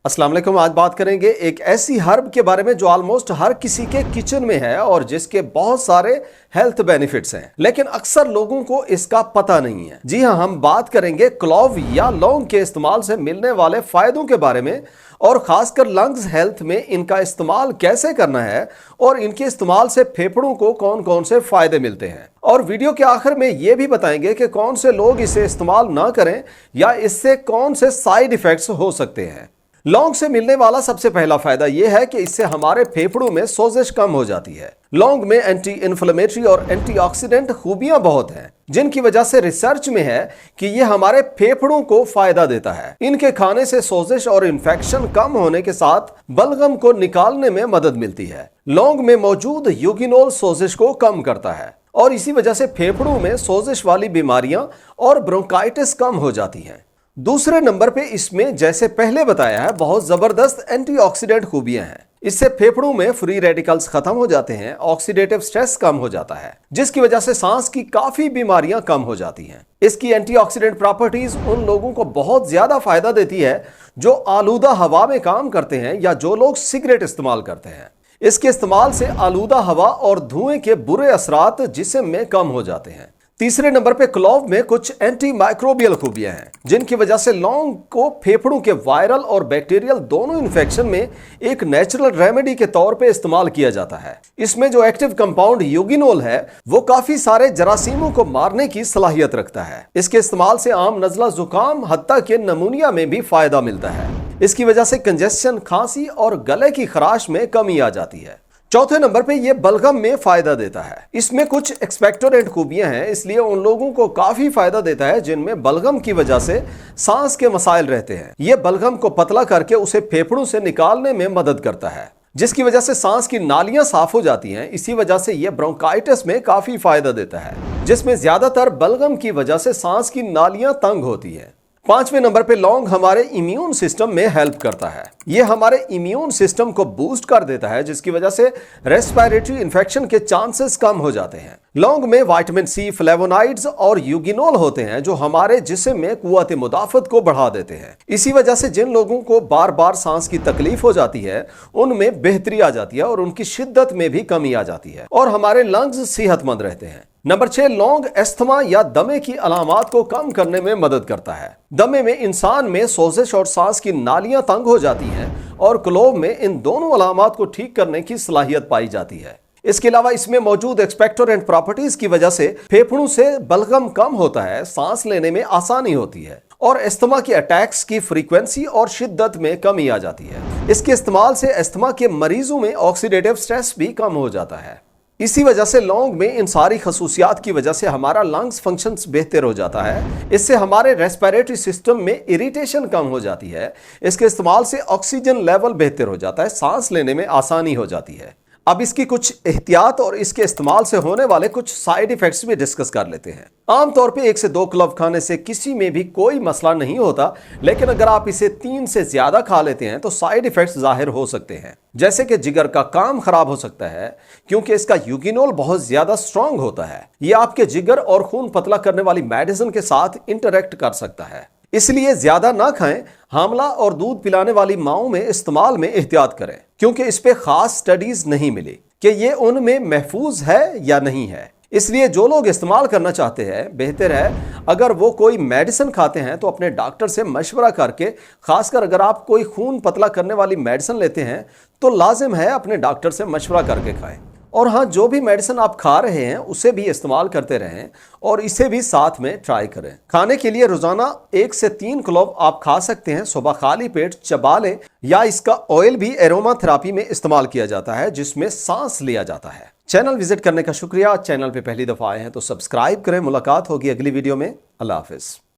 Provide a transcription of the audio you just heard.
अस्सलाम वालेकुम। आज बात करेंगे एक ऐसी हर्ब के बारे में जो ऑलमोस्ट हर किसी के किचन में है और जिसके बहुत सारे हेल्थ बेनिफिट्स हैं, लेकिन अक्सर लोगों को इसका पता नहीं है। जी हाँ, हम बात करेंगे क्लोव या लौंग के इस्तेमाल से मिलने वाले फायदों के बारे में और खासकर लंग्स हेल्थ में इनका इस्तेमाल कैसे करना है और इनके इस्तेमाल से फेफड़ों को कौन कौन से फायदे मिलते हैं। और वीडियो के आखिर में यह भी बताएंगे कि कौन से लोग इसे इस्तेमाल ना करें या इससे कौन से साइड इफेक्ट्स हो सकते हैं। लौंग से मिलने वाला सबसे पहला फायदा यह है कि इससे हमारे फेफड़ों में सोजिश कम हो जाती है। लौंग में एंटी इन्फ्लेमेटरी और एंटीऑक्सीडेंट खूबियां बहुत हैं, जिनकी वजह से रिसर्च में है कि यह हमारे फेफड़ों को फायदा देता है। इनके खाने से सोजिश और इन्फेक्शन कम होने के साथ बलगम को निकालने में मदद मिलती है। लौंग में मौजूद यूगिनोल सोजिश को कम करता है और इसी वजह से फेफड़ों में सोजिश वाली बीमारियां और ब्रोंकाइटिस कम हो जाती हैं। दूसरे नंबर पे इसमें, जैसे पहले बताया है, बहुत जबरदस्त एंटीऑक्सीडेंट खूबियां हैं। इससे फेफड़ों में फ्री रेडिकल्स खत्म हो जाते हैं, ऑक्सीडेटिव स्ट्रेस कम हो जाता है, जिसकी वजह से सांस की काफी बीमारियां कम हो जाती हैं। इसकी एंटीऑक्सीडेंट प्रॉपर्टीज उन लोगों को बहुत ज्यादा फायदा देती है जो आलूदा हवा में काम करते हैं या जो लोग सिगरेट इस्तेमाल करते हैं। इसके इस्तेमाल से आलूदा हवा और धुएं के बुरे असरात जिस्म में कम हो जाते हैं। तीसरे नंबर पे क्लोव में कुछ एंटी माइक्रोबियल खूबियां हैं, जिनकी वजह से लौंग को फेफड़ों के वायरल और बैक्टीरियल दोनों इन्फेक्शन में एक नेचुरल रेमेडी के तौर पे इस्तेमाल किया जाता है। इसमें जो एक्टिव कंपाउंड यूगिनोल है वो काफी सारे जरासीमों को मारने की सलाहियत रखता है। इसके इस्तेमाल से आम नजला जुकाम हत्ता के नमूनिया में भी फायदा मिलता है। इसकी वजह से कंजेशन, खांसी और गले की खराश में कमी आ जाती है। चौथे नंबर पे ये बलगम में फायदा देता है। इसमें कुछ एक्सपेक्टोरेंट खूबियां हैं, इसलिए उन लोगों को काफी फायदा देता है जिनमें बलगम की वजह से सांस के मसाइल रहते हैं। ये बलगम को पतला करके उसे फेफड़ों से निकालने में मदद करता है, जिसकी वजह से सांस की नालियां साफ हो जाती हैं। इसी वजह से यह ब्रोंकाइटिस में काफी फायदा देता है, जिसमें ज्यादातर बलगम की वजह से सांस की नालियां तंग होती है। पांचवें नंबर पे लौंग हमारे इम्यून सिस्टम में हेल्प करता है। यह हमारे इम्यून सिस्टम को बूस्ट कर देता है, जिसकी वजह से रेस्पिरेटरी इन्फेक्शन के चांसेस कम हो जाते हैं। लौंग में विटामिन सी, फ्लेवोनॉइड्स और यूगिनोल होते हैं जो हमारे जिस्म में कुव्वत मुदाफत को बढ़ा देते हैं। इसी वजह से जिन लोगों को बार बार सांस की तकलीफ हो जाती है उनमें बेहतरी आ जाती है और उनकी शिद्दत में भी कमी आ जाती है और हमारे लंग्स सेहतमंद रहते हैं। नंबर 6, लौंग अस्थमा या दमे की अलामात को कम करने में मदद करता है। दमे में इंसान में सोजिश और सांस की नालियां तंग हो जाती हैं और क्लोव में इन दोनों अलामात को ठीक करने की सलाहियत पाई जाती है। इसके अलावा इसमें मौजूद एक्सपेक्टोरेंट प्रॉपर्टीज की वजह से फेफड़ों से बलगम कम होता है, सांस लेने में आसानी होती है और अस्थमा के अटैक्स की फ्रीक्वेंसी और शिद्दत में कमी आ जाती है। इसके इस्तेमाल से अस्थमा के मरीजों में ऑक्सीडेटिव स्ट्रेस भी कम हो जाता है। इसी वजह से लौंग में इन सारी खसूसियात की वजह से हमारा लंग्स फंक्शंस बेहतर हो जाता है। इससे हमारे रेस्पिरेटरी सिस्टम में इरिटेशन कम हो जाती है। इसके इस्तेमाल से ऑक्सीजन लेवल बेहतर हो जाता है, सांस लेने में आसानी हो जाती है। अब इसकी कुछ एहतियात और इसके इस्तेमाल से होने वाले कुछ साइड इफेक्ट्स भी डिस्कस कर लेते हैं। आमतौर पे 1 से 2 क्लव खाने से किसी में भी कोई मसला नहीं होता, लेकिन अगर आप इसे 3 से ज्यादा खा लेते हैं तो साइड इफेक्ट्स जाहिर हो सकते हैं, जैसे कि जिगर का काम खराब हो सकता है क्योंकि इसका यूगिनोल बहुत ज्यादा स्ट्रांग होता है। यह आपके जिगर और खून पतला करने वाली मेडिसिन के साथ इंटरेक्ट कर सकता है, इसलिए ज्यादा ना खाएं। हामला और दूध पिलाने वाली माओं में इस्तेमाल में एहतियात करें, क्योंकि इस पे खास स्टडीज नहीं मिली कि ये उनमें महफूज है या नहीं है। इसलिए जो लोग इस्तेमाल करना चाहते हैं, बेहतर है अगर वो कोई मेडिसिन खाते हैं तो अपने डॉक्टर से मशवरा करके, खासकर अगर आप कोई खून पतला करने वाली मेडिसिन लेते हैं तो लाजिम है अपने डॉक्टर से मशवरा करके खाएं। और हाँ, जो भी मेडिसिन आप खा रहे हैं उसे भी इस्तेमाल करते रहें और इसे भी साथ में ट्राई करें। खाने के लिए रोजाना 1 से 3 क्लोव आप खा सकते हैं। सुबह खाली पेट चबा लें, या इसका ऑयल भी एरोमा थेरेपी में इस्तेमाल किया जाता है जिसमें सांस लिया जाता है। चैनल विजिट करने का शुक्रिया। चैनल पे पहली दफा आए हैं तो सब्सक्राइब करें। मुलाकात होगी अगली वीडियो में। अल्लाह हाफिज।